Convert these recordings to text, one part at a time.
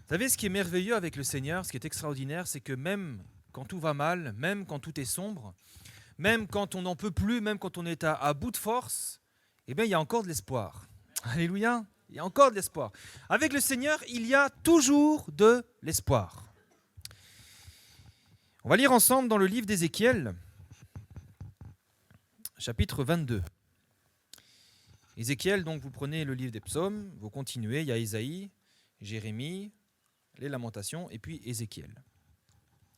Vous savez, ce qui est merveilleux avec le Seigneur, ce qui est extraordinaire, c'est que même quand tout va mal, même quand tout est sombre, même quand on n'en peut plus, même quand on est à bout de force, eh bien, il y a encore de l'espoir. Alléluia, il y a encore de l'espoir. Avec le Seigneur, il y a toujours de l'espoir. On va lire ensemble dans le livre d'Ézéchiel, chapitre 22. Ézéchiel, donc vous prenez le livre des psaumes, vous continuez, il y a Isaïe, Jérémie, les Lamentations et puis Ézéchiel.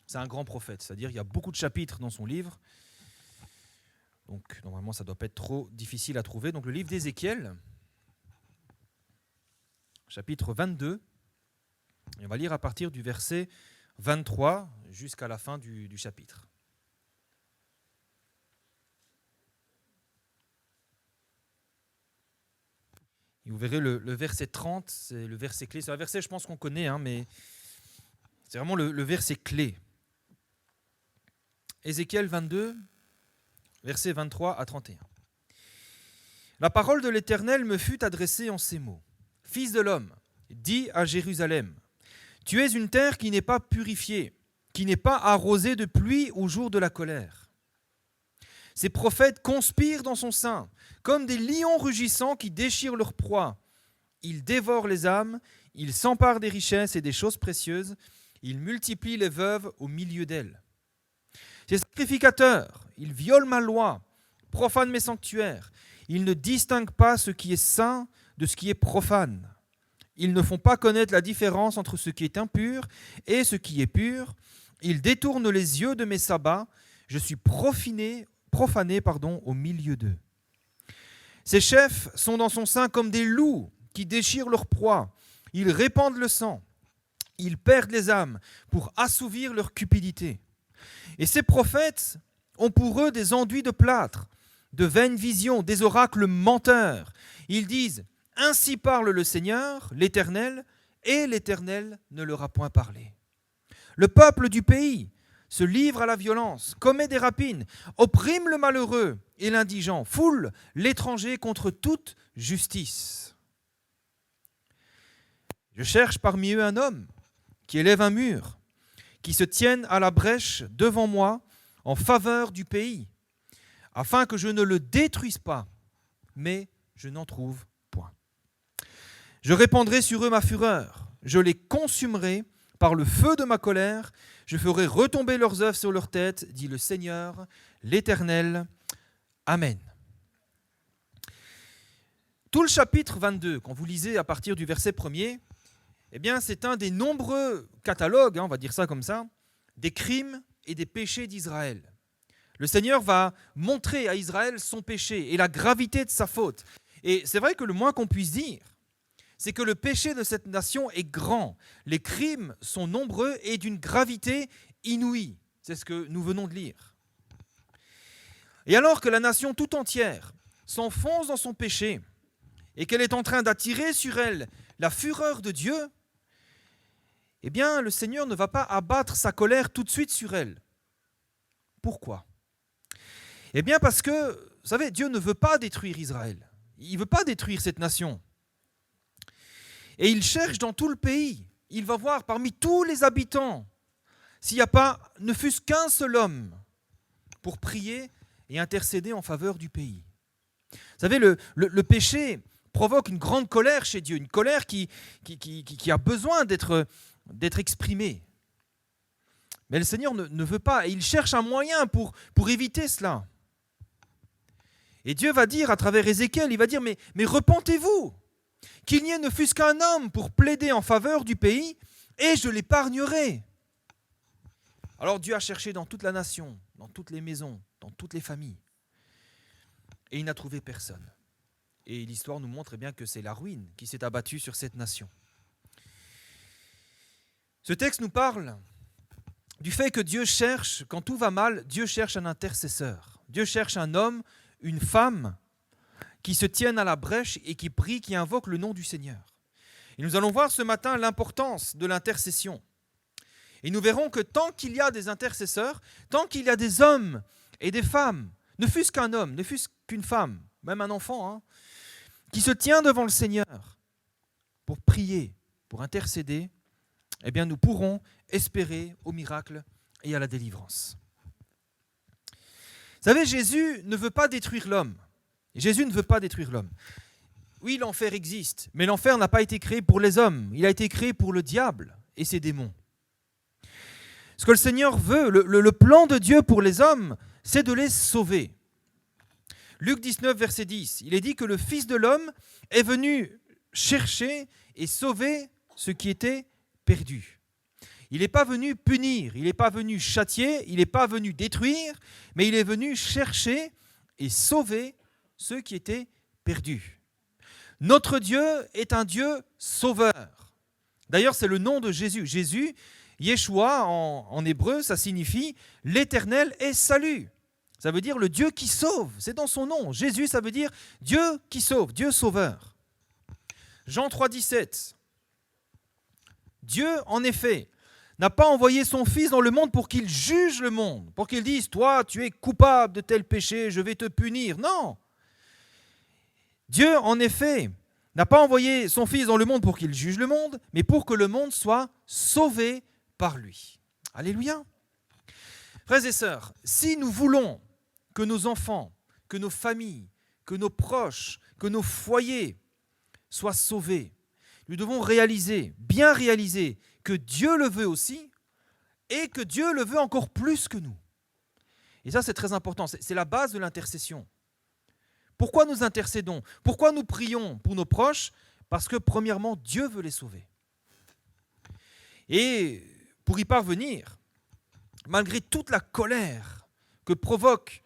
C'est un grand prophète, c'est-à-dire il y a beaucoup de chapitres dans son livre. Donc normalement ça ne doit pas être trop difficile à trouver. Donc le livre d'Ézéchiel, chapitre 22, et on va lire à partir du verset 23 jusqu'à la fin du chapitre. Et vous verrez le verset 30, c'est le verset clé. C'est un verset, je pense qu'on connaît, mais c'est vraiment le verset clé. Ézéchiel 22, versets 23 à 31. La parole de l'Éternel me fut adressée en ces mots. Fils de l'homme, dis à Jérusalem, tu es une terre qui n'est pas purifiée, qui n'est pas arrosée de pluie au jour de la colère. Ces prophètes conspirent dans son sein, comme des lions rugissants qui déchirent leur proie. Ils dévorent les âmes, ils s'emparent des richesses et des choses précieuses, ils multiplient les veuves au milieu d'elles. Ces sacrificateurs, ils violent ma loi, profanent mes sanctuaires, ils ne distinguent pas ce qui est saint de ce qui est profane. Ils ne font pas connaître la différence entre ce qui est impur et ce qui est pur. Ils détournent les yeux de mes sabbats, je suis profané au milieu d'eux. Ces chefs sont dans son sein comme des loups qui déchirent leur proie. Ils répandent le sang. Ils perdent les âmes pour assouvir leur cupidité. Et ces prophètes ont pour eux des enduits de plâtre, de vaines visions, des oracles menteurs. Ils disent « Ainsi parle le Seigneur, l'Éternel », et l'Éternel ne leur a point parlé. Le peuple du pays se livre à la violence, commet des rapines, opprime le malheureux et l'indigent, foule l'étranger contre toute justice. Je cherche parmi eux un homme qui élève un mur, qui se tienne à la brèche devant moi en faveur du pays, afin que je ne le détruise pas, mais je n'en trouve point. Je répandrai sur eux ma fureur, je les consumerai par le feu de ma colère, je ferai retomber leurs œuvres sur leurs têtes, dit le Seigneur, l'Éternel. Amen. Tout le chapitre 22, quand vous lisez à partir du verset 1er, eh bien, c'est un des nombreux catalogues, on va dire ça comme ça, des crimes et des péchés d'Israël. Le Seigneur va montrer à Israël son péché et la gravité de sa faute. Et c'est vrai que le moins qu'on puisse dire, c'est que le péché de cette nation est grand. Les crimes sont nombreux et d'une gravité inouïe. C'est ce que nous venons de lire. Et alors que la nation tout entière s'enfonce dans son péché et qu'elle est en train d'attirer sur elle la fureur de Dieu, eh bien, le Seigneur ne va pas abattre sa colère tout de suite sur elle. Pourquoi ? Eh bien, parce que, vous savez, Dieu ne veut pas détruire Israël. Il ne veut pas détruire cette nation. Et il cherche dans tout le pays. Il va voir parmi tous les habitants s'il n'y a pas, ne fût-ce qu'un seul homme, pour prier et intercéder en faveur du pays. Vous savez, le péché provoque une grande colère chez Dieu, une colère qui a besoin d'être exprimée. Mais le Seigneur ne veut pas, et il cherche un moyen pour éviter cela. Et Dieu va dire à travers Ézéchiel, il va dire, mais repentez-vous, qu'il n'y ait ne fût-ce qu'un homme pour plaider en faveur du pays, et je l'épargnerai. Alors Dieu a cherché dans toute la nation, dans toutes les maisons, dans toutes les familles, et il n'a trouvé personne. Et l'histoire nous montre bien que c'est la ruine qui s'est abattue sur cette nation. Ce texte nous parle du fait que Dieu cherche, quand tout va mal, Dieu cherche un intercesseur. Dieu cherche un homme, une femme, qui se tiennent à la brèche et qui prient, qui invoquent le nom du Seigneur. Et nous allons voir ce matin l'importance de l'intercession. Et nous verrons que tant qu'il y a des intercesseurs, tant qu'il y a des hommes et des femmes, ne fût-ce qu'un homme, ne fût-ce qu'une femme, même un enfant, qui se tient devant le Seigneur pour prier, pour intercéder, eh bien, nous pourrons espérer au miracle et à la délivrance. Vous savez, Jésus ne veut pas détruire l'homme. Jésus ne veut pas détruire l'homme. Oui, l'enfer existe, mais l'enfer n'a pas été créé pour les hommes. Il a été créé pour le diable et ses démons. Ce que le Seigneur veut, le plan de Dieu pour les hommes, c'est de les sauver. Luc 19, verset 10, il est dit que le Fils de l'homme est venu chercher et sauver ce qui était perdu. Il n'est pas venu punir, il n'est pas venu châtier, il n'est pas venu détruire, mais il est venu chercher et sauver ceux qui étaient perdus. Notre Dieu est un Dieu sauveur. D'ailleurs, c'est le nom de Jésus. Jésus, Yeshua en hébreu, ça signifie « l'Éternel est salut ». Ça veut dire le Dieu qui sauve, c'est dans son nom. Jésus, ça veut dire Dieu qui sauve, Dieu sauveur. Jean 3, 17. Dieu, en effet, n'a pas envoyé son Fils dans le monde pour qu'il juge le monde, pour qu'il dise « toi, tu es coupable de tel péché, je vais te punir ». Non. Dieu, en effet, n'a pas envoyé son Fils dans le monde pour qu'il juge le monde, mais pour que le monde soit sauvé par lui. Alléluia. Frères et sœurs, si nous voulons que nos enfants, que nos familles, que nos proches, que nos foyers soient sauvés, nous devons réaliser, bien réaliser, que Dieu le veut aussi et que Dieu le veut encore plus que nous. Et ça, c'est très important. C'est la base de l'intercession. Pourquoi nous intercédons? Pourquoi nous prions pour nos proches? Parce que, premièrement, Dieu veut les sauver. Et pour y parvenir, malgré toute la colère que provoque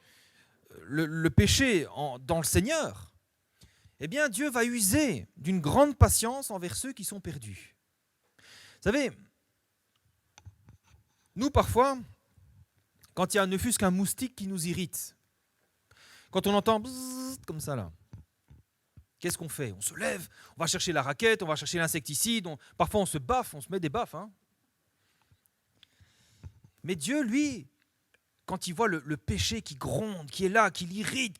le péché dans le Seigneur, eh bien, Dieu va user d'une grande patience envers ceux qui sont perdus. Vous savez, nous, parfois, quand il y a ne fût-ce qu'un moustique qui nous irrite, quand on entend bzzz, comme ça, là, qu'est-ce qu'on fait? On se lève, on va chercher la raquette, on va chercher l'insecticide, parfois on se baffe, on se met des baffes. Hein. Mais Dieu, lui, quand il voit le péché qui gronde, qui est là, qui l'irrite,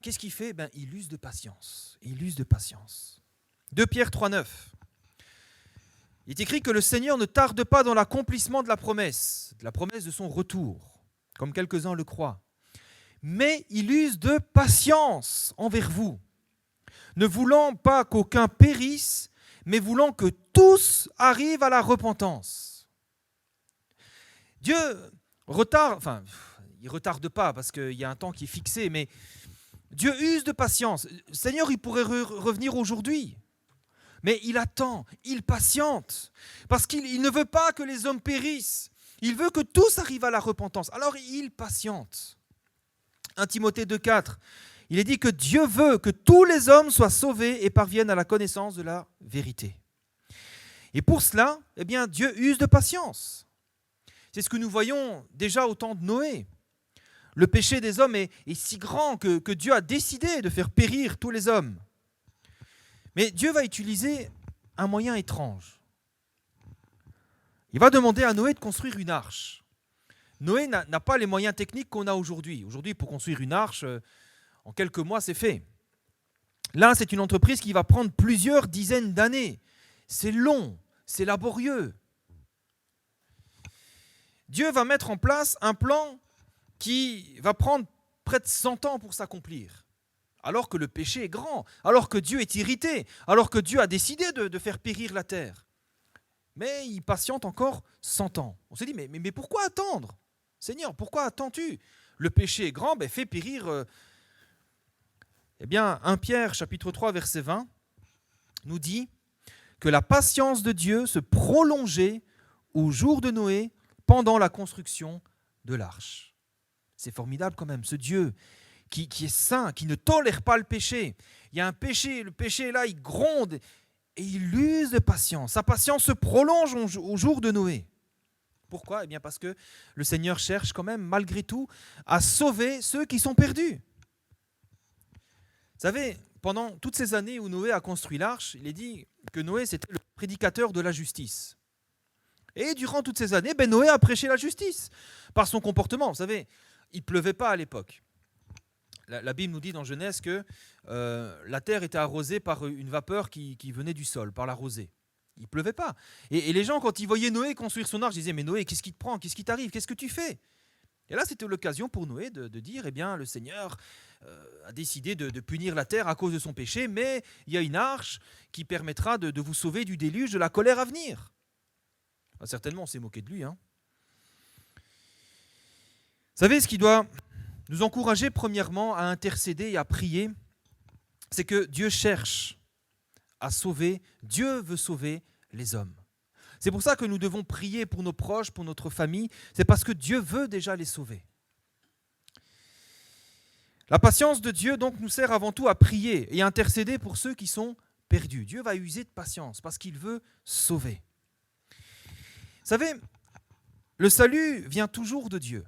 qu'est-ce qu'il fait? Il use de patience. Il use de patience. 2 Pierre 3, 9. Il est écrit que le Seigneur ne tarde pas dans l'accomplissement de la promesse de son retour, comme quelques-uns le croient. Mais il use de patience envers vous, ne voulant pas qu'aucun périsse, mais voulant que tous arrivent à la repentance. Dieu il ne retarde pas parce qu'il y a un temps qui est fixé, mais Dieu use de patience. Le Seigneur, il pourrait revenir aujourd'hui, mais il attend, il patiente, parce qu'il ne veut pas que les hommes périssent. Il veut que tous arrivent à la repentance. Alors il patiente. 1 Timothée 2,4, il est dit que Dieu veut que tous les hommes soient sauvés et parviennent à la connaissance de la vérité. Et pour cela, eh bien, Dieu use de patience. C'est ce que nous voyons déjà au temps de Noé. Le péché des hommes est si grand que Dieu a décidé de faire périr tous les hommes. Mais Dieu va utiliser un moyen étrange. Il va demander à Noé de construire une arche. Noé n'a pas les moyens techniques qu'on a aujourd'hui. Aujourd'hui, pour construire une arche, en quelques mois, c'est fait. Là, c'est une entreprise qui va prendre plusieurs dizaines d'années. C'est long, c'est laborieux. Dieu va mettre en place un plan qui va prendre près de 100 ans pour s'accomplir. Alors que le péché est grand, alors que Dieu est irrité, alors que Dieu a décidé de faire périr la terre. Mais il patiente encore 100 ans. On se dit, mais pourquoi attendre? Seigneur, pourquoi attends-tu? Le péché est grand, fais périr. Eh bien, 1 Pierre, chapitre 3, verset 20, nous dit que la patience de Dieu se prolongeait au jour de Noé pendant la construction de l'arche. C'est formidable quand même, ce Dieu qui est saint, qui ne tolère pas le péché. Il y a un péché, le péché est là, il gronde et il use de patience. Sa patience se prolonge au jour de Noé. Pourquoi? Eh bien parce que le Seigneur cherche quand même, malgré tout, à sauver ceux qui sont perdus. Vous savez, pendant toutes ces années où Noé a construit l'arche, il est dit que Noé, c'était le prédicateur de la justice. Et durant toutes ces années, Noé a prêché la justice par son comportement. Vous savez, il ne pleuvait pas à l'époque. La Bible nous dit dans Genèse que la terre était arrosée par une vapeur qui venait du sol, par la rosée. Il ne pleuvait pas. Et les gens, quand ils voyaient Noé construire son arche, disaient, mais Noé, qu'est-ce qui te prend? Qu'est-ce qui t'arrive? Qu'est-ce que tu fais? Et là, c'était l'occasion pour Noé de dire, eh bien, le Seigneur a décidé de punir la terre à cause de son péché, mais il y a une arche qui permettra de vous sauver du déluge, de la colère à venir. Certainement, on s'est moqué de lui. Vous savez, ce qui doit nous encourager premièrement à intercéder et à prier, c'est que Dieu cherche à sauver, Dieu veut sauver les hommes. C'est pour ça que nous devons prier pour nos proches, pour notre famille, c'est parce que Dieu veut déjà les sauver. La patience de Dieu donc nous sert avant tout à prier et à intercéder pour ceux qui sont perdus. Dieu va user de patience parce qu'il veut sauver. Vous savez, le salut vient toujours de Dieu.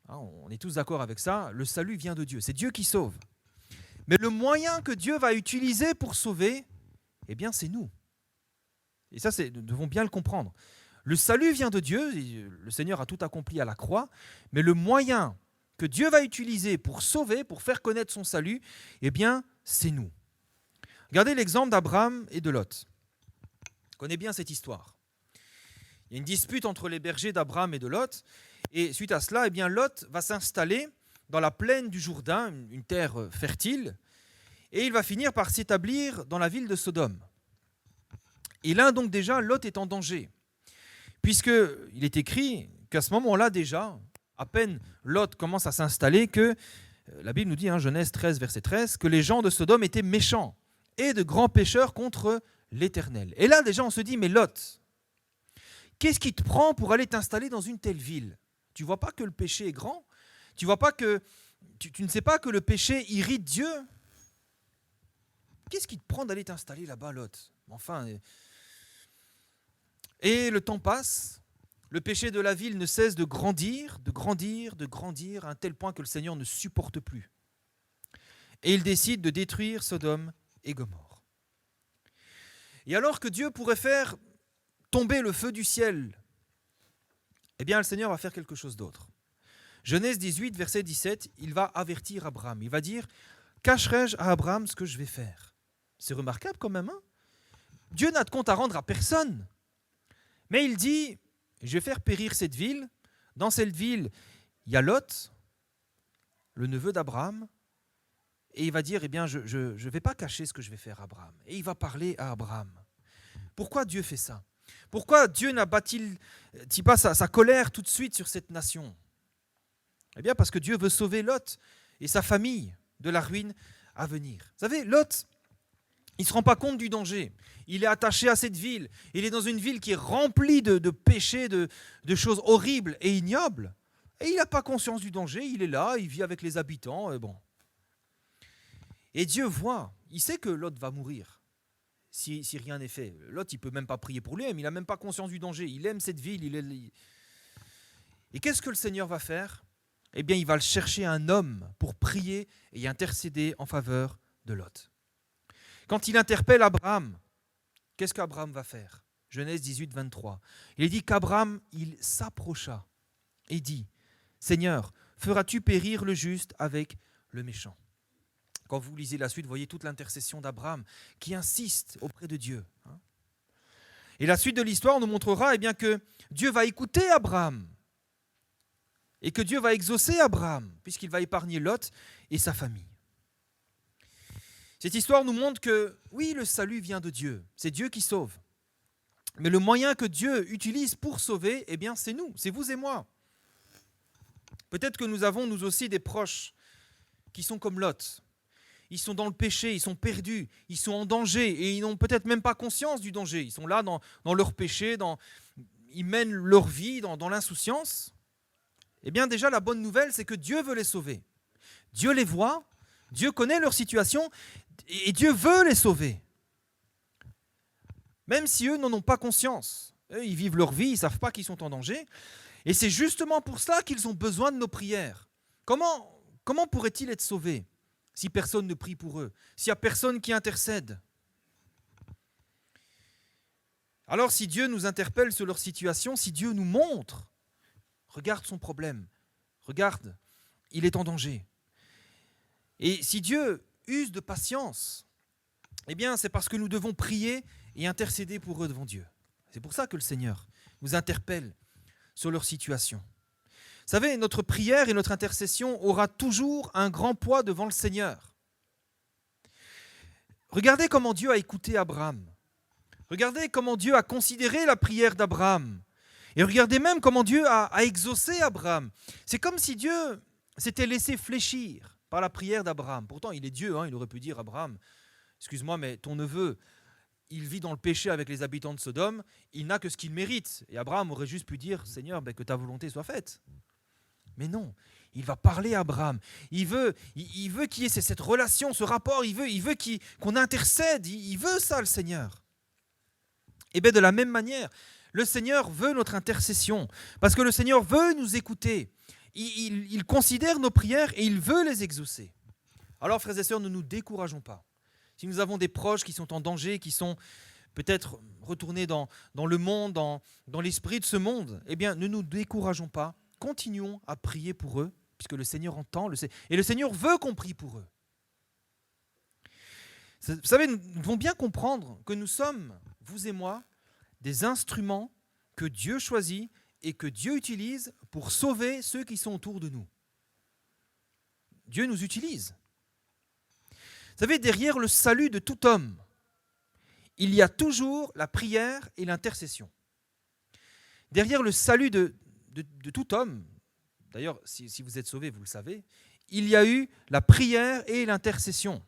On est tous d'accord avec ça, le salut vient de Dieu, c'est Dieu qui sauve. Mais le moyen que Dieu va utiliser pour sauver, eh bien c'est nous. Et ça, nous devons bien le comprendre. Le salut vient de Dieu, le Seigneur a tout accompli à la croix, mais le moyen que Dieu va utiliser pour sauver, pour faire connaître son salut, eh bien c'est nous. Regardez l'exemple d'Abraham et de Lot. On connaît bien cette histoire. Il y a une dispute entre les bergers d'Abraham et de Lot, et suite à cela, eh bien, Lot va s'installer dans la plaine du Jourdain, une terre fertile, et il va finir par s'établir dans la ville de Sodome. Et là, donc déjà, Lot est en danger, puisqu'il est écrit qu'à ce moment-là déjà, à peine Lot commence à s'installer, que la Bible nous dit, Genèse 13, verset 13, que les gens de Sodome étaient méchants et de grands pécheurs contre l'Éternel. Et là, déjà, on se dit, mais Lot, qu'est-ce qui te prend pour aller t'installer dans une telle ville? Tu ne vois pas que le péché est grand? Tu vois pas que tu ne sais pas que le péché irrite Dieu? Qu'est-ce qui te prend d'aller t'installer là-bas, Lot? Enfin, et le temps passe, le péché de la ville ne cesse de grandir, à un tel point que le Seigneur ne supporte plus. Et il décide de détruire Sodome et Gomorrhe. Et alors que Dieu pourrait faire tomber le feu du ciel, eh bien le Seigneur va faire quelque chose d'autre. Genèse 18, verset 17, il va avertir Abraham. Il va dire, cacherai-je à Abraham ce que je vais faire? C'est remarquable quand même. Dieu n'a de compte à rendre à personne. Mais il dit, je vais faire périr cette ville. Dans cette ville, il y a Lot, le neveu d'Abraham. Et il va dire, eh bien, je ne vais pas cacher ce que je vais faire à Abraham. Et il va parler à Abraham. Pourquoi Dieu fait ça? Pourquoi Dieu n'abat-il pas sa colère tout de suite sur cette nation? Eh bien, parce que Dieu veut sauver Lot et sa famille de la ruine à venir. Vous savez, Lot, il ne se rend pas compte du danger. Il est attaché à cette ville. Il est dans une ville qui est remplie de péchés, de choses horribles et ignobles. Et il n'a pas conscience du danger. Il est là, il vit avec les habitants. Et Dieu voit, il sait que Lot va mourir si rien n'est fait. Lot, il ne peut même pas prier pour lui-même. Il n'a même pas conscience du danger. Il aime cette ville. Et qu'est-ce que le Seigneur va faire? Eh bien, il va chercher un homme pour prier et intercéder en faveur de Lot. Quand il interpelle Abraham, qu'est-ce qu'Abraham va faire? Genèse 18, 23. Il dit qu'Abraham, il s'approcha et dit, Seigneur, feras-tu périr le juste avec le méchant? Quand vous lisez la suite, vous voyez toute l'intercession d'Abraham qui insiste auprès de Dieu. Et la suite de l'histoire nous montrera eh bien, que Dieu va écouter Abraham et que Dieu va exaucer Abraham puisqu'il va épargner Lot et sa famille. Cette histoire nous montre que, oui, le salut vient de Dieu. C'est Dieu qui sauve. Mais le moyen que Dieu utilise pour sauver, eh bien, c'est nous, c'est vous et moi. Peut-être que nous avons, nous aussi, des proches qui sont comme Lot. Ils sont dans le péché, ils sont perdus, ils sont en danger et ils n'ont peut-être même pas conscience du danger. Ils sont là dans leur péché, ils mènent leur vie dans l'insouciance. Eh bien, déjà, la bonne nouvelle, c'est que Dieu veut les sauver. Dieu les voit, Dieu connaît leur situation et Dieu veut les sauver. Même si eux n'en ont pas conscience. Eux, ils vivent leur vie, ils ne savent pas qu'ils sont en danger. Et c'est justement pour cela qu'ils ont besoin de nos prières. Comment pourraient-ils être sauvés si personne ne prie pour eux, s'il n'y a personne qui intercède? Alors si Dieu nous interpelle sur leur situation, si Dieu nous montre, regarde son problème, regarde, il est en danger. Et si Dieu use de patience, eh bien c'est parce que nous devons prier et intercéder pour eux devant Dieu. C'est pour ça que le Seigneur nous interpelle sur leur situation. Vous savez, notre prière et notre intercession aura toujours un grand poids devant le Seigneur. Regardez comment Dieu a écouté Abraham. Regardez comment Dieu a considéré la prière d'Abraham. Et regardez même comment Dieu a exaucé Abraham. C'est comme si Dieu s'était laissé fléchir par la prière d'Abraham. Pourtant, il est Dieu, il aurait pu dire à Abraham, excuse-moi, mais ton neveu, il vit dans le péché avec les habitants de Sodome, il n'a que ce qu'il mérite. Et Abraham aurait juste pu dire, Seigneur, que ta volonté soit faite. Mais non, il va parler à Abraham. Il veut qu'il y ait cette relation, ce rapport, il veut qu'on intercède, il veut ça, le Seigneur. Et bien de la même manière, le Seigneur veut notre intercession, parce que le Seigneur veut nous écouter. Il considère nos prières et il veut les exaucer. Alors, frères et sœurs, ne nous décourageons pas. Si nous avons des proches qui sont en danger, qui sont peut-être retournés dans le monde, dans l'esprit de ce monde, eh bien, ne nous décourageons pas. Continuons à prier pour eux, puisque le Seigneur entend, et le Seigneur veut qu'on prie pour eux. Vous savez, nous devons bien comprendre que nous sommes, vous et moi, des instruments que Dieu choisit et que Dieu utilise pour sauver ceux qui sont autour de nous. Dieu nous utilise. Vous savez, derrière le salut de tout homme, il y a toujours la prière et l'intercession. Derrière le salut de tout homme, d'ailleurs, si vous êtes sauvé, vous le savez, il y a eu la prière et l'intercession.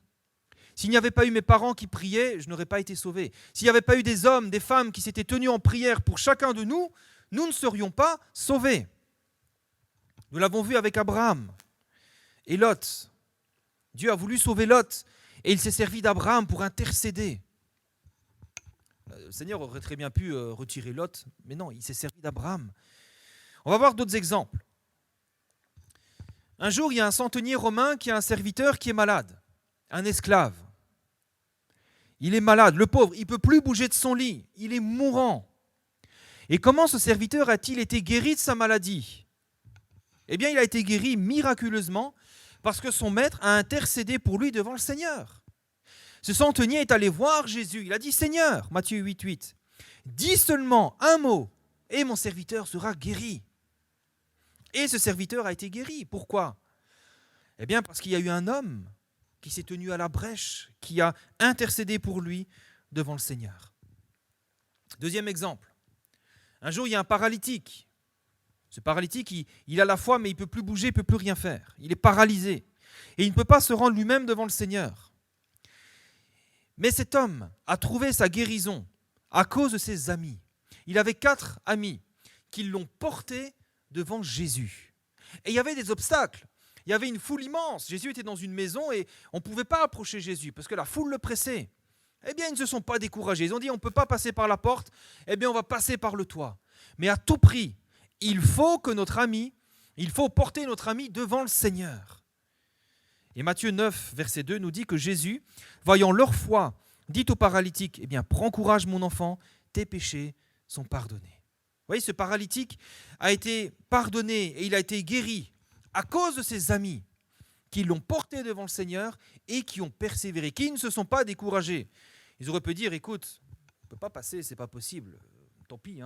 S'il n'y avait pas eu mes parents qui priaient, je n'aurais pas été sauvé. S'il n'y avait pas eu des hommes, des femmes qui s'étaient tenus en prière pour chacun de nous, nous ne serions pas sauvés. Nous l'avons vu avec Abraham et Lot. Dieu a voulu sauver Lot et il s'est servi d'Abraham pour intercéder. Le Seigneur aurait très bien pu retirer Lot, mais non, il s'est servi d'Abraham. On va voir d'autres exemples. Un jour, il y a un centenier romain qui a un serviteur qui est malade, un esclave. Il est malade, le pauvre, il ne peut plus bouger de son lit, il est mourant. Et comment ce serviteur a-t-il été guéri de sa maladie ? Eh bien, il a été guéri miraculeusement parce que son maître a intercédé pour lui devant le Seigneur. Ce centenier est allé voir Jésus. Il a dit, Seigneur, Matthieu 8, dis seulement un mot et mon serviteur sera guéri. Et ce serviteur a été guéri. Pourquoi ? Eh bien, parce qu'il y a eu un homme qui s'est tenu à la brèche, qui a intercédé pour lui devant le Seigneur. Deuxième exemple. Un jour, il y a un paralytique. Ce paralytique, il a la foi, mais il ne peut plus bouger, il ne peut plus rien faire. Il est paralysé. Et il ne peut pas se rendre lui-même devant le Seigneur. Mais cet homme a trouvé sa guérison à cause de ses amis. Il avait 4 amis qui l'ont porté devant Jésus. Et il y avait des obstacles. Il y avait une foule immense. Jésus était dans une maison et on ne pouvait pas approcher Jésus parce que la foule le pressait. Eh bien, ils ne se sont pas découragés. Ils ont dit, on ne peut pas passer par la porte, eh bien, on va passer par le toit. Mais à tout prix, il faut porter notre ami devant le Seigneur. Et Matthieu 9, verset 2 nous dit que Jésus, voyant leur foi, dit au paralytique, eh bien, prends courage mon enfant, tes péchés sont pardonnés. Vous voyez, ce paralytique a été pardonné et il a été guéri à cause de ses amis qui l'ont porté devant le Seigneur et qui ont persévéré, qui ne se sont pas découragés. Ils auraient pu dire, écoute, on ne peut pas passer, c'est pas possible, tant pis.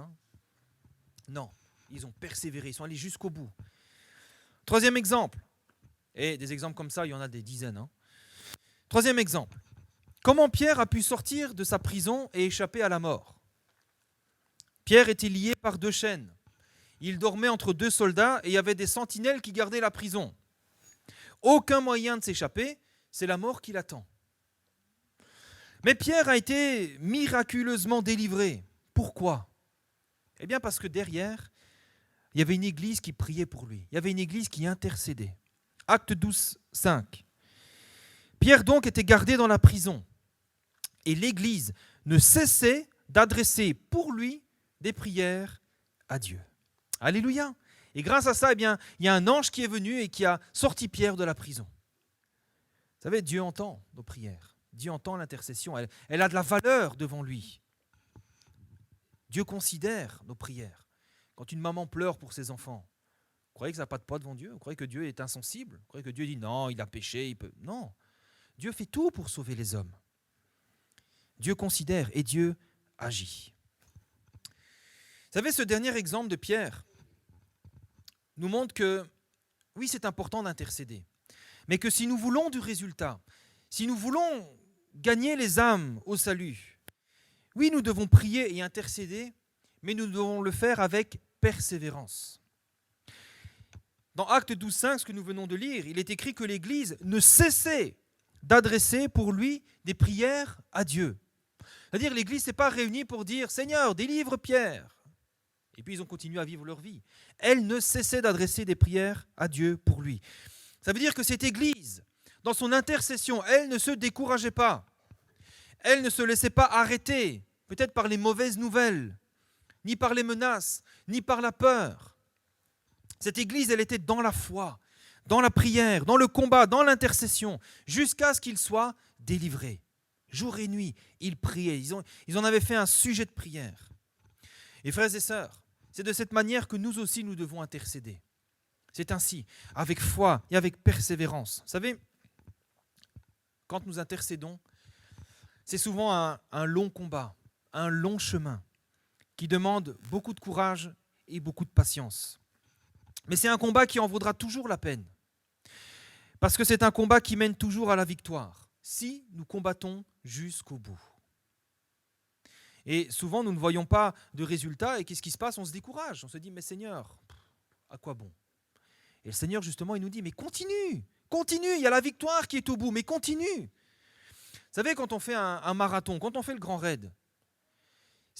Non, ils ont persévéré, ils sont allés jusqu'au bout. Troisième exemple, et des exemples comme ça, il y en a des dizaines. Troisième exemple, comment Pierre a pu sortir de sa prison et échapper à la mort ? Pierre était lié par 2 chaînes. Il dormait entre 2 soldats et il y avait des sentinelles qui gardaient la prison. Aucun moyen de s'échapper, c'est la mort qui l'attend. Mais Pierre a été miraculeusement délivré. Pourquoi ? Eh bien parce que derrière, il y avait une église qui priait pour lui. Il y avait une église qui intercédait. Acte 12, 5. Pierre donc était gardé dans la prison et l'église ne cessait d'adresser pour lui des prières à Dieu. Alléluia. Et grâce à ça, eh bien, il y a un ange qui est venu et qui a sorti Pierre de la prison. Vous savez, Dieu entend nos prières. Dieu entend l'intercession. Elle a de la valeur devant lui. Dieu considère nos prières. Quand une maman pleure pour ses enfants, vous croyez que ça n'a pas de poids devant Dieu ? Vous croyez que Dieu est insensible ? Vous croyez que Dieu dit non, il a péché, il peut... Non. Dieu fait tout pour sauver les hommes. Dieu considère et Dieu agit. Vous savez, ce dernier exemple de Pierre nous montre que, oui, c'est important d'intercéder, mais que si nous voulons du résultat, si nous voulons gagner les âmes au salut, oui, nous devons prier et intercéder, mais nous devons le faire avec persévérance. Dans Actes 12.5, ce que nous venons de lire, il est écrit que l'Église ne cessait d'adresser pour lui des prières à Dieu. C'est-à-dire l'Église ne s'est pas réunie pour dire « Seigneur, délivre Pierre ». Et puis ils ont continué à vivre leur vie. Elle ne cessait d'adresser des prières à Dieu pour lui. Ça veut dire que cette Église, dans son intercession, elle ne se décourageait pas. Elle ne se laissait pas arrêter, peut-être par les mauvaises nouvelles, ni par les menaces, ni par la peur. Cette Église, elle était dans la foi, dans la prière, dans le combat, dans l'intercession, jusqu'à ce qu'ils soient délivrés. Jour et nuit, ils priaient. Ils en avaient fait un sujet de prière. Et frères et sœurs, c'est de cette manière que nous aussi, nous devons intercéder. C'est ainsi, avec foi et avec persévérance. Vous savez, quand nous intercédons, c'est souvent un long combat, un long chemin qui demande beaucoup de courage et beaucoup de patience. Mais c'est un combat qui en vaudra toujours la peine. Parce que c'est un combat qui mène toujours à la victoire, si nous combattons jusqu'au bout. Et souvent, nous ne voyons pas de résultats, et qu'est-ce qui se passe? On se décourage, on se dit, mais Seigneur, à quoi bon? Et le Seigneur, justement, il nous dit, mais continue, il y a la victoire qui est au bout, mais continue. Vous savez, quand on fait un marathon, quand on fait le grand raid,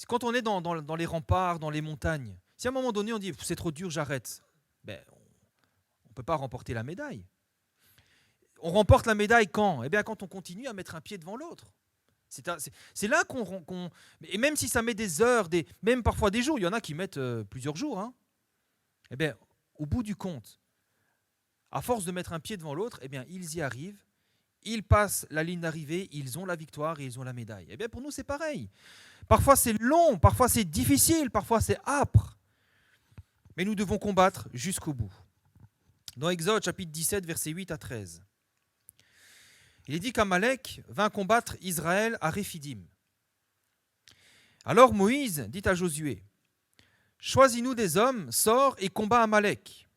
quand on est dans les remparts, dans les montagnes, si à un moment donné, on dit, c'est trop dur, j'arrête, ben, on ne peut pas remporter la médaille. On remporte la médaille quand? Eh bien, quand on continue à mettre un pied devant l'autre. C'est là qu'on... Et même si ça met des heures, même parfois des jours, il y en a qui mettent plusieurs jours, hein, eh bien, au bout du compte, à force de mettre un pied devant l'autre, eh bien, ils y arrivent, ils passent la ligne d'arrivée, ils ont la victoire et ils ont la médaille. Eh bien, pour nous, c'est pareil. Parfois, c'est long, parfois, c'est difficile, parfois, c'est âpre. Mais nous devons combattre jusqu'au bout. Dans Exode, chapitre 17, versets 8 à 13, il est dit qu'Amalek vint combattre Israël à Réphidim. Alors Moïse dit à Josué, « Choisis-nous des hommes, sors et combat Amalek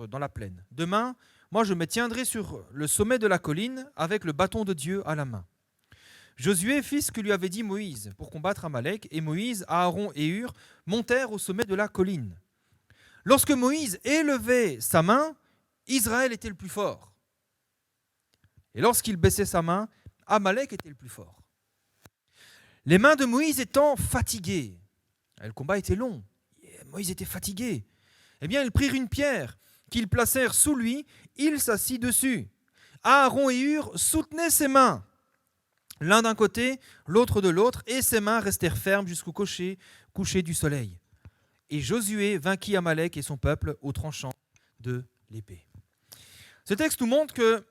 dans la plaine. Demain, moi je me tiendrai sur le sommet de la colline avec le bâton de Dieu à la main. » Josué fit ce que lui avait dit Moïse pour combattre Amalek, et Moïse, Aaron et Hur montèrent au sommet de la colline. Lorsque Moïse élevait sa main, Israël était le plus fort. Et lorsqu'il baissait sa main, Amalek était le plus fort. Les mains de Moïse étant fatiguées, le combat était long, Moïse était fatigué, eh bien ils prirent une pierre qu'ils placèrent sous lui, il s'assit dessus. Aaron et Hur soutenaient ses mains, l'un d'un côté, l'autre de l'autre, et ses mains restèrent fermes jusqu'au coucher du soleil. Et Josué vainquit Amalek et son peuple au tranchant de l'épée. Ce texte nous montre que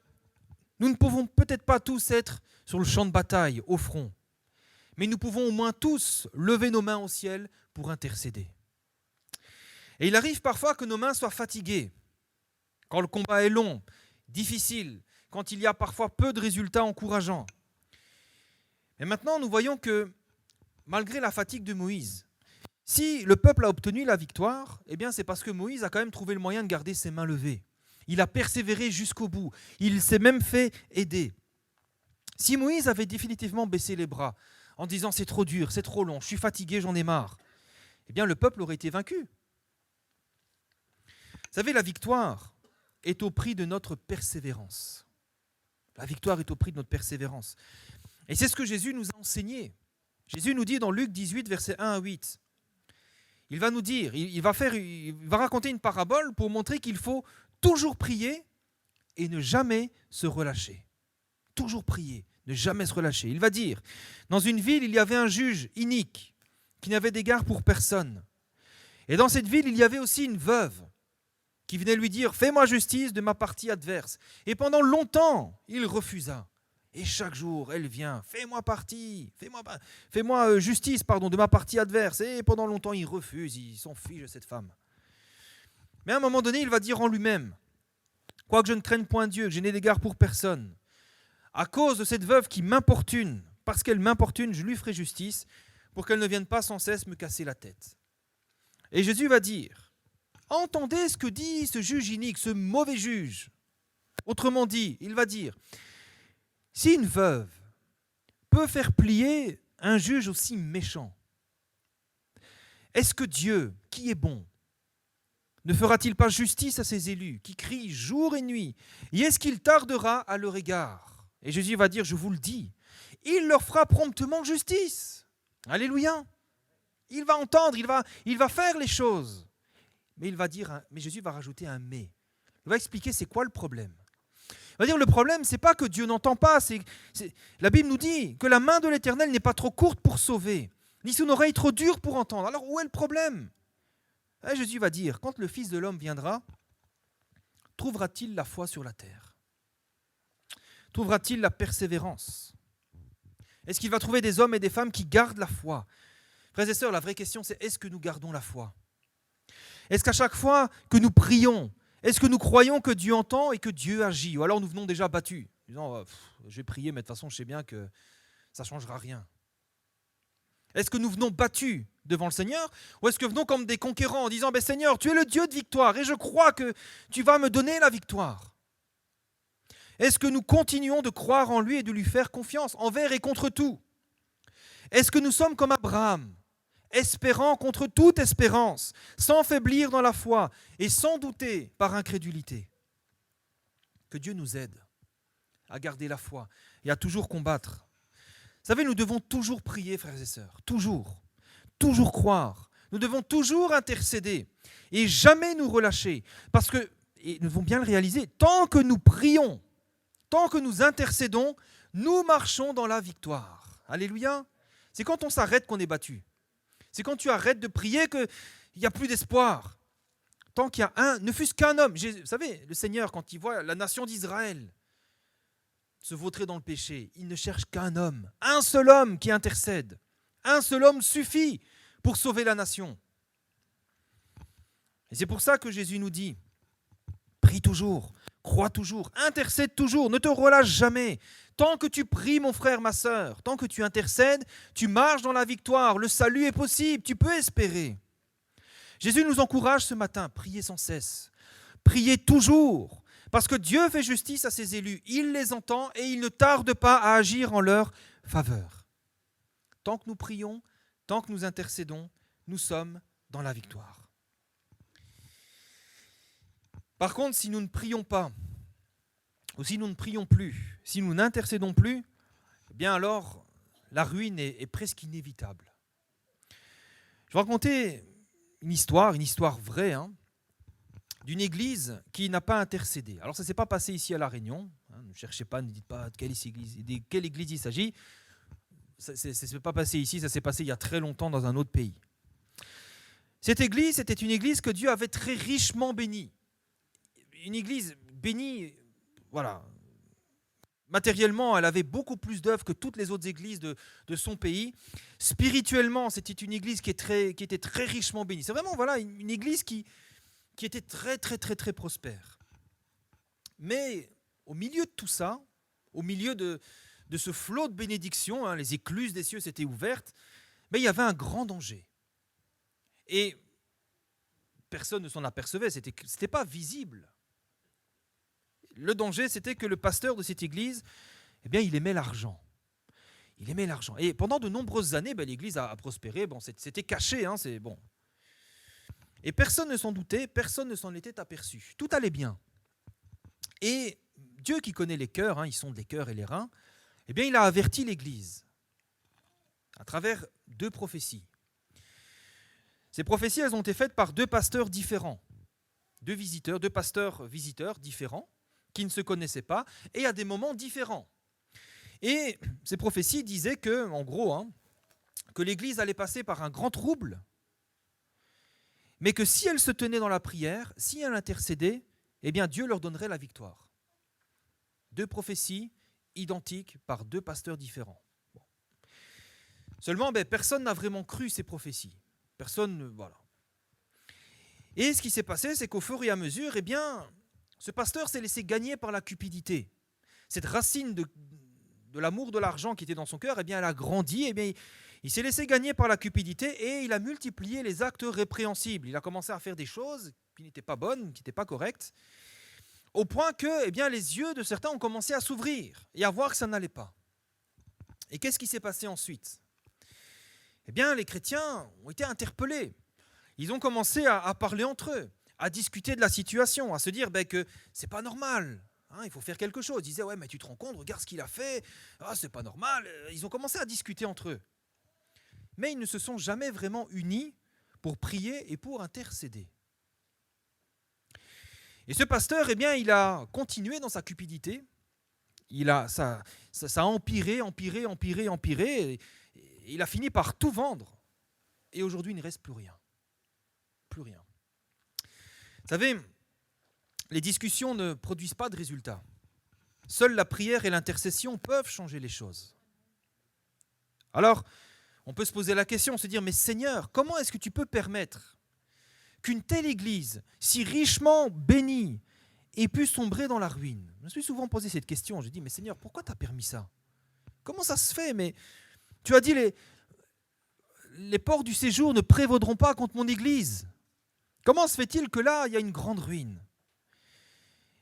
nous ne pouvons peut-être pas tous être sur le champ de bataille, au front, mais nous pouvons au moins tous lever nos mains au ciel pour intercéder. Et il arrive parfois que nos mains soient fatiguées, quand le combat est long, difficile, quand il y a parfois peu de résultats encourageants. Et maintenant, nous voyons que, malgré la fatigue de Moïse, si le peuple a obtenu la victoire, eh bien c'est parce que Moïse a quand même trouvé le moyen de garder ses mains levées. Il a persévéré jusqu'au bout. Il s'est même fait aider. Si Moïse avait définitivement baissé les bras en disant « c'est trop dur, c'est trop long, je suis fatigué, j'en ai marre », eh bien le peuple aurait été vaincu. Vous savez, la victoire est au prix de notre persévérance. La victoire est au prix de notre persévérance. Et c'est ce que Jésus nous a enseigné. Jésus nous dit dans Luc 18, versets 1 à 8, il va nous dire, il va raconter une parabole pour montrer qu'il faut toujours prier et ne jamais se relâcher. Toujours prier, ne jamais se relâcher. Il va dire, dans une ville, il y avait un juge inique qui n'avait d'égard pour personne. Et dans cette ville, il y avait aussi une veuve qui venait lui dire, fais-moi justice de ma partie adverse. Et pendant longtemps, il refusa. Et chaque jour, elle vient, fais-moi justice de ma partie adverse. Et pendant longtemps, il refuse, il s'en fiche de cette femme. Mais à un moment donné, il va dire en lui-même, quoique je ne craigne point Dieu, que je n'ai d'égard pour personne, à cause de cette veuve qui m'importune, parce qu'elle m'importune, je lui ferai justice, pour qu'elles ne viennent pas sans cesse me casser la tête. Et Jésus va dire, entendez ce que dit ce juge inique, ce mauvais juge. Autrement dit, il va dire, si une veuve peut faire plier un juge aussi méchant, est-ce que Dieu, qui est bon, ne fera-t-il pas justice à ses élus, qui crient jour et nuit, et est-ce qu'il tardera à leur égard? Et Jésus va dire, je vous le dis, il leur fera promptement justice. Alléluia. Il va entendre, il va faire les choses. Mais Jésus va rajouter un mais. Il va expliquer c'est quoi le problème. Il va dire le problème, c'est pas que Dieu n'entend pas. La Bible nous dit que la main de l'Éternel n'est pas trop courte pour sauver, ni son oreille trop dure pour entendre. Alors où est le problème? Et Jésus va dire, quand le Fils de l'homme viendra, trouvera-t-il la foi sur la terre? Trouvera-t-il la persévérance? Est-ce qu'il va trouver des hommes et des femmes qui gardent la foi? Frères et sœurs, la vraie question c'est, est-ce que nous gardons la foi? Est-ce qu'à chaque fois que nous prions, est-ce que nous croyons que Dieu entend et que Dieu agit? Ou alors nous venons déjà battus, disant, je vais prier, mais de toute façon je sais bien que ça ne changera rien. Est-ce que nous venons battus devant le Seigneur? Ou est-ce que nous venons comme des conquérants en disant, Seigneur, tu es le Dieu de victoire et je crois que tu vas me donner la victoire? Est-ce que nous continuons de croire en lui et de lui faire confiance envers et contre tout? Est-ce que nous sommes comme Abraham, espérant contre toute espérance, sans faiblir dans la foi et sans douter par incrédulité? Que Dieu nous aide à garder la foi et à toujours combattre. Vous savez, nous devons toujours prier, frères et sœurs, toujours croire. Nous devons toujours intercéder et jamais nous relâcher. Parce que, et nous devons bien le réaliser, tant que nous prions, tant que nous intercédons, nous marchons dans la victoire. Alléluia. C'est quand on s'arrête qu'on est battu. C'est quand tu arrêtes de prier qu'il n'y a plus d'espoir. Tant qu'il y a ne fût-ce qu'un homme. Vous savez, le Seigneur, quand il voit la nation d'Israël se vautrer dans le péché, il ne cherche qu'un homme. Un seul homme qui intercède. Un seul homme suffit pour sauver la nation. Et c'est pour ça que Jésus nous dit, prie toujours, crois toujours, intercède toujours, ne te relâche jamais. Tant que tu pries, mon frère, ma sœur, tant que tu intercèdes, tu marches dans la victoire, le salut est possible, tu peux espérer. Jésus nous encourage ce matin, priez sans cesse, priez toujours, parce que Dieu fait justice à ses élus, il les entend et il ne tarde pas à agir en leur faveur. Tant que nous prions, tant que nous intercédons, nous sommes dans la victoire. Par contre, si nous ne prions pas, ou si nous ne prions plus, si nous n'intercédons plus, eh bien alors la ruine est presque inévitable. Je vais raconter une histoire vraie, d'une église qui n'a pas intercédé. Alors ça ne s'est pas passé ici à La Réunion, ne cherchez pas, ne dites pas de quelle église il s'agit. Ça ne s'est pas passé ici, ça s'est passé il y a très longtemps dans un autre pays. Cette église, c'était une église que Dieu avait très richement bénie. Une église bénie, voilà. Matériellement, elle avait beaucoup plus d'œuvres que toutes les autres églises de son pays. Spirituellement, c'était une église qui était très richement bénie. C'est vraiment une église qui était très, très, très, très prospère. Mais au milieu de tout ça, au milieu de ce flot de bénédictions, les écluses des cieux s'étaient ouvertes, mais il y avait un grand danger. Et personne ne s'en apercevait, c'était pas visible. Le danger, c'était que le pasteur de cette église, il aimait l'argent. Il aimait l'argent. Et pendant de nombreuses années, l'église a prospéré. Bon, c'était caché, c'est bon. Et personne ne s'en doutait, personne ne s'en était aperçu. Tout allait bien. Et Dieu qui connaît les cœurs, il sonde les cœurs et les reins, il a averti l'église à travers 2 prophéties. Ces prophéties, elles ont été faites par 2 pasteurs différents, 2 pasteurs visiteurs différents, qui ne se connaissaient pas, et à des moments différents. Et ces prophéties disaient que, en gros, que l'Église allait passer par un grand trouble, mais que si elle se tenait dans la prière, si elle intercédait, Dieu leur donnerait la victoire. 2 prophéties identiques par 2 pasteurs différents. Bon. Seulement, personne n'a vraiment cru ces prophéties. Personne, voilà. Et ce qui s'est passé, c'est qu'au fur et à mesure, ce pasteur s'est laissé gagner par la cupidité. Cette racine de l'amour de l'argent qui était dans son cœur, eh bien, elle a grandi, eh bien, il s'est laissé gagner par la cupidité et il a multiplié les actes répréhensibles. Il a commencé à faire des choses qui n'étaient pas bonnes, qui n'étaient pas correctes, au point que eh bien, les yeux de certains ont commencé à s'ouvrir et à voir que ça n'allait pas. Et qu'est-ce qui s'est passé ensuite ? Eh bien, les chrétiens ont été interpellés. Ils ont commencé à parler entre eux, à discuter de la situation, à se dire que c'est pas normal. Il faut faire quelque chose. Ils disaient, ouais, mais tu te rends compte, regarde ce qu'il a fait. Ah, c'est pas normal. Ils ont commencé à discuter entre eux. Mais ils ne se sont jamais vraiment unis pour prier et pour intercéder. Et ce pasteur, eh bien, il a continué dans sa cupidité. Ça a empiré. Et il a fini par tout vendre. Et aujourd'hui, il ne reste plus rien. Plus rien. Vous savez, les discussions ne produisent pas de résultats. Seule la prière et l'intercession peuvent changer les choses. Alors, on peut se poser la question, se dire, mais Seigneur, comment est-ce que tu peux permettre qu'une telle église, si richement bénie, ait pu sombrer dans la ruine ? Je me suis souvent posé cette question. Je dis, mais Seigneur, pourquoi tu as permis ça ? Comment ça se fait ? Mais tu as dit, les ports du séjour ne prévaudront pas contre mon église. Comment se fait-il que là, il y a une grande ruine ?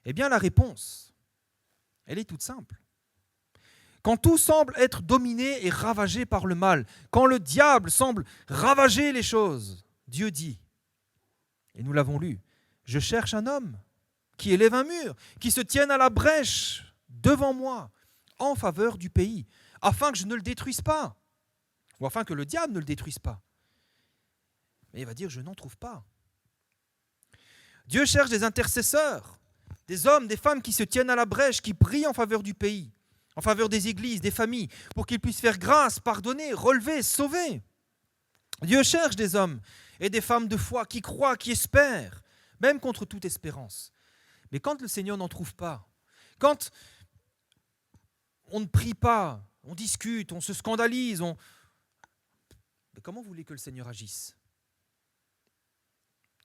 Eh bien, la réponse, elle est toute simple. Quand tout semble être dominé et ravagé par le mal, quand le diable semble ravager les choses, Dieu dit, et nous l'avons lu, « Je cherche un homme qui élève un mur, qui se tienne à la brèche devant moi, en faveur du pays, afin que je ne le détruise pas, ou afin que le diable ne le détruise pas. » Mais il va dire, « Je n'en trouve pas. » Dieu cherche des intercesseurs, des hommes, des femmes qui se tiennent à la brèche, qui prient en faveur du pays, en faveur des églises, des familles, pour qu'ils puissent faire grâce, pardonner, relever, sauver. Dieu cherche des hommes et des femmes de foi qui croient, qui espèrent, même contre toute espérance. Mais quand le Seigneur n'en trouve pas, quand on ne prie pas, on discute, on se scandalise, mais comment vous voulez que le Seigneur agisse ?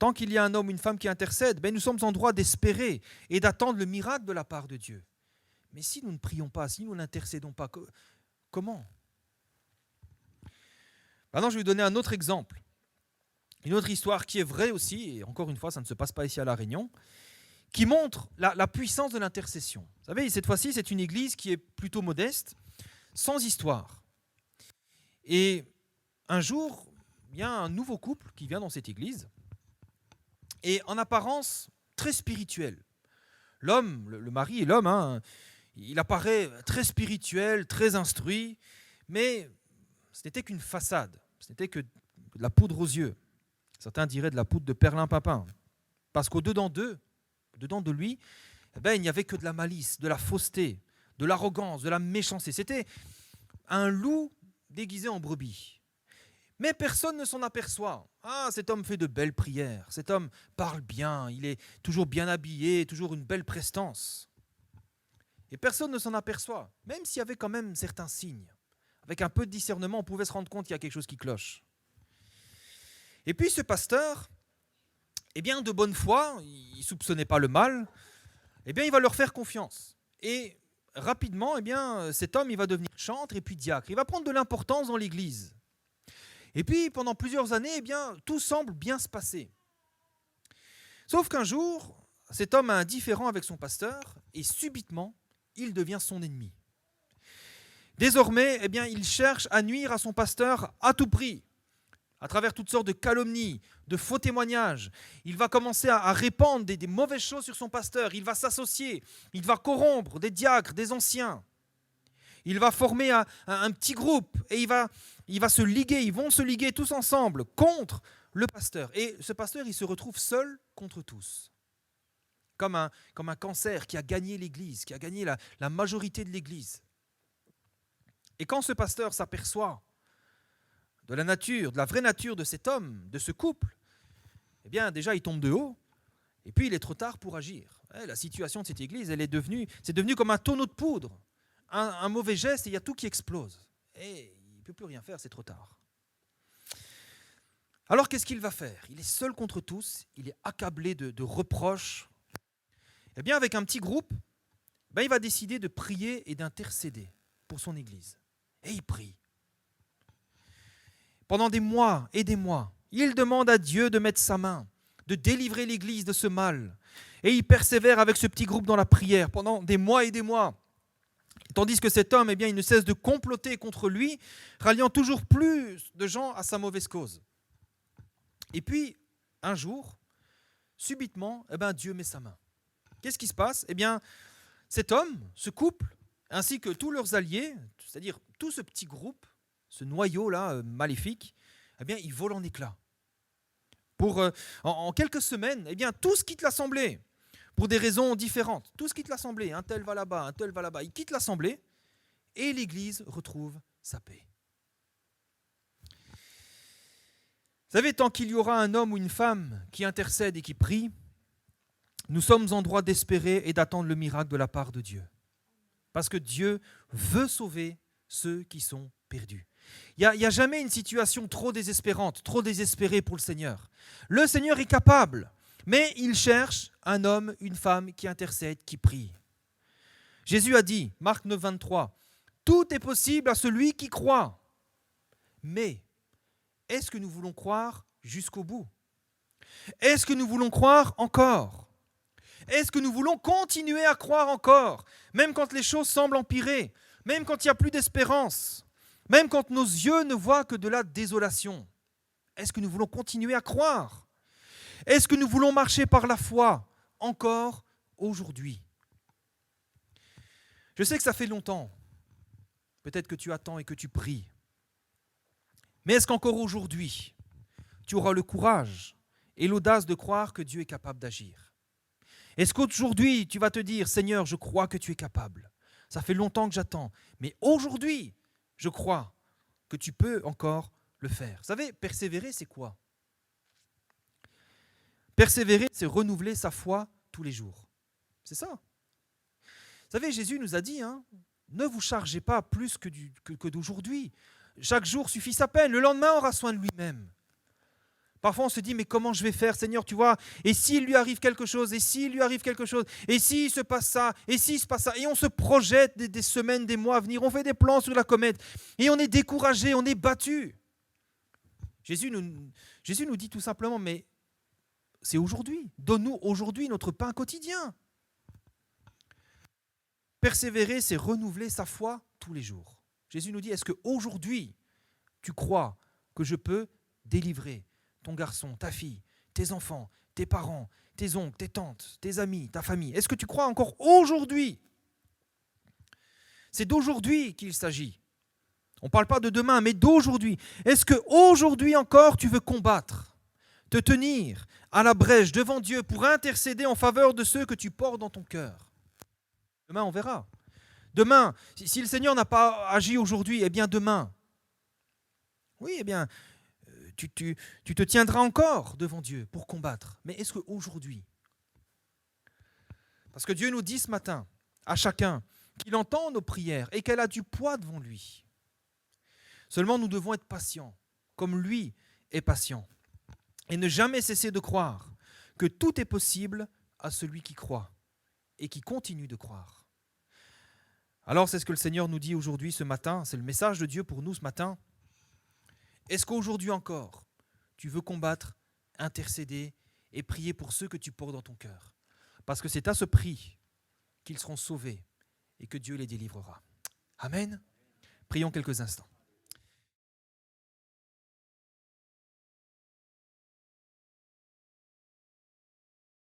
Tant qu'il y a un homme ou une femme qui intercède, nous sommes en droit d'espérer et d'attendre le miracle de la part de Dieu. Mais si nous ne prions pas, si nous n'intercédons pas, comment ? Maintenant, je vais vous donner un autre exemple. Une autre histoire qui est vraie aussi, et encore une fois, ça ne se passe pas ici à La Réunion, qui montre la puissance de l'intercession. Vous savez, cette fois-ci, c'est une église qui est plutôt modeste, sans histoire. Et un jour, il y a un nouveau couple qui vient dans cette église, et en apparence très spirituel. L'homme, le mari et l'homme, il apparaît très spirituel, très instruit, mais ce n'était qu'une façade, ce n'était que de la poudre aux yeux. Certains diraient de la poudre de perlimpinpin. Parce qu'au-dedans de lui, il n'y avait que de la malice, de la fausseté, de l'arrogance, de la méchanceté. C'était un loup déguisé en brebis. Mais personne ne s'en aperçoit. Ah, cet homme fait de belles prières, cet homme parle bien, il est toujours bien habillé, toujours une belle prestance. Et personne ne s'en aperçoit, même s'il y avait quand même certains signes. Avec un peu de discernement, on pouvait se rendre compte qu'il y a quelque chose qui cloche. Et puis ce pasteur, de bonne foi, il ne soupçonnait pas le mal, il va leur faire confiance. Et rapidement, cet homme, il va devenir chantre et puis diacre. Il va prendre de l'importance dans l'église. Et puis, pendant plusieurs années, tout semble bien se passer. Sauf qu'un jour, cet homme a un différend avec son pasteur et subitement, il devient son ennemi. Désormais, il cherche à nuire à son pasteur à tout prix, à travers toutes sortes de calomnies, de faux témoignages. Il va commencer à répandre des mauvaises choses sur son pasteur. Il va s'associer, il va corrompre des diacres, des anciens. Il va former un petit groupe et il va se liguer, ils vont se liguer tous ensemble contre le pasteur. Et ce pasteur, il se retrouve seul contre tous. Comme un cancer qui a gagné l'Église, qui a gagné la majorité de l'Église. Et quand ce pasteur s'aperçoit de la nature, de la vraie nature de cet homme, de ce couple, déjà il tombe de haut et puis il est trop tard pour agir. La situation de cette Église, c'est devenu comme un tonneau de poudre. Un mauvais geste et il y a tout qui explose. Et il ne peut plus rien faire, c'est trop tard. Alors qu'est-ce qu'il va faire ? Il est seul contre tous, il est accablé de reproches. Avec un petit groupe, il va décider de prier et d'intercéder. pour son Église. Et il prie. Pendant des mois et des mois, il demande à Dieu de mettre sa main, de délivrer l'Église de ce mal. Et il persévère avec ce petit groupe dans la prière pendant des mois et des mois. Tandis que cet homme, il ne cesse de comploter contre lui, ralliant toujours plus de gens à sa mauvaise cause. Et puis, un jour, subitement, Dieu met sa main. Qu'est-ce qui se passe ? Cet homme, ce couple, ainsi que tous leurs alliés, c'est-à-dire tout ce petit groupe, ce noyau-là maléfique, il vole en éclats. En quelques semaines, tous quittent l'assemblée, pour des raisons différentes. Tous quittent l'assemblée, un tel va là-bas, un tel va là-bas. Ils quittent l'assemblée et l'Église retrouve sa paix. Vous savez, tant qu'il y aura un homme ou une femme qui intercède et qui prie, nous sommes en droit d'espérer et d'attendre le miracle de la part de Dieu. Parce que Dieu veut sauver ceux qui sont perdus. Il n'y a jamais une situation trop désespérante, trop désespérée pour le Seigneur. Le Seigneur est capable, mais il cherche un homme, une femme qui intercède, qui prie. Jésus a dit, Marc 9, 23, « Tout est possible à celui qui croit. » Mais est-ce que nous voulons croire jusqu'au bout ? Est-ce que nous voulons croire encore ? Est-ce que nous voulons continuer à croire encore, même quand les choses semblent empirer, même quand il n'y a plus d'espérance, même quand nos yeux ne voient que de la désolation? Est-ce que nous voulons continuer à croire ? Est-ce que nous voulons marcher par la foi encore aujourd'hui ? Je sais que ça fait longtemps, peut-être que tu attends et que tu pries, mais est-ce qu'encore aujourd'hui, tu auras le courage et l'audace de croire que Dieu est capable d'agir ? Est-ce qu'aujourd'hui, tu vas te dire, Seigneur, je crois que tu es capable. Ça fait longtemps que j'attends, mais aujourd'hui, je crois que tu peux encore le faire. Vous savez, persévérer, c'est quoi ? Persévérer, c'est renouveler sa foi tous les jours. C'est ça. Vous savez, Jésus nous a dit, ne vous chargez pas plus que d'aujourd'hui. Chaque jour suffit sa peine. Le lendemain aura soin de lui-même. Parfois, on se dit, mais comment je vais faire, Seigneur, tu vois ? Et s'il lui arrive quelque chose ? Et s'il lui arrive quelque chose ? Et s'il se passe ça ? Et s'il se passe ça ? Et on se projette des semaines, des mois à venir. On fait des plans sur la comète. Et on est découragé, on est battu. Jésus nous dit tout simplement, mais c'est aujourd'hui. Donne-nous aujourd'hui notre pain quotidien. Persévérer, c'est renouveler sa foi tous les jours. Jésus nous dit, est-ce qu'aujourd'hui, tu crois que je peux délivrer ton garçon, ta fille, tes enfants, tes parents, tes oncles, tes tantes, tes amis, ta famille? Est-ce que tu crois encore aujourd'hui ? C'est d'aujourd'hui qu'il s'agit. On ne parle pas de demain, mais d'aujourd'hui. Est-ce qu'aujourd'hui encore, tu veux combattre, te tenir à la brèche devant Dieu pour intercéder en faveur de ceux que tu portes dans ton cœur ? Demain, on verra. Demain, si le Seigneur n'a pas agi aujourd'hui, demain, oui, tu te tiendras encore devant Dieu pour combattre. Mais est-ce qu'aujourd'hui ? Parce que Dieu nous dit ce matin, à chacun, qu'il entend nos prières et qu'elle a du poids devant lui. Seulement, nous devons être patients, comme lui est patient, et ne jamais cesser de croire que tout est possible à celui qui croit et qui continue de croire. Alors, c'est ce que le Seigneur nous dit aujourd'hui, ce matin, c'est le message de Dieu pour nous ce matin. Est-ce qu'aujourd'hui encore, tu veux combattre, intercéder et prier pour ceux que tu portes dans ton cœur ? Parce que c'est à ce prix qu'ils seront sauvés et que Dieu les délivrera. Amen. Prions quelques instants.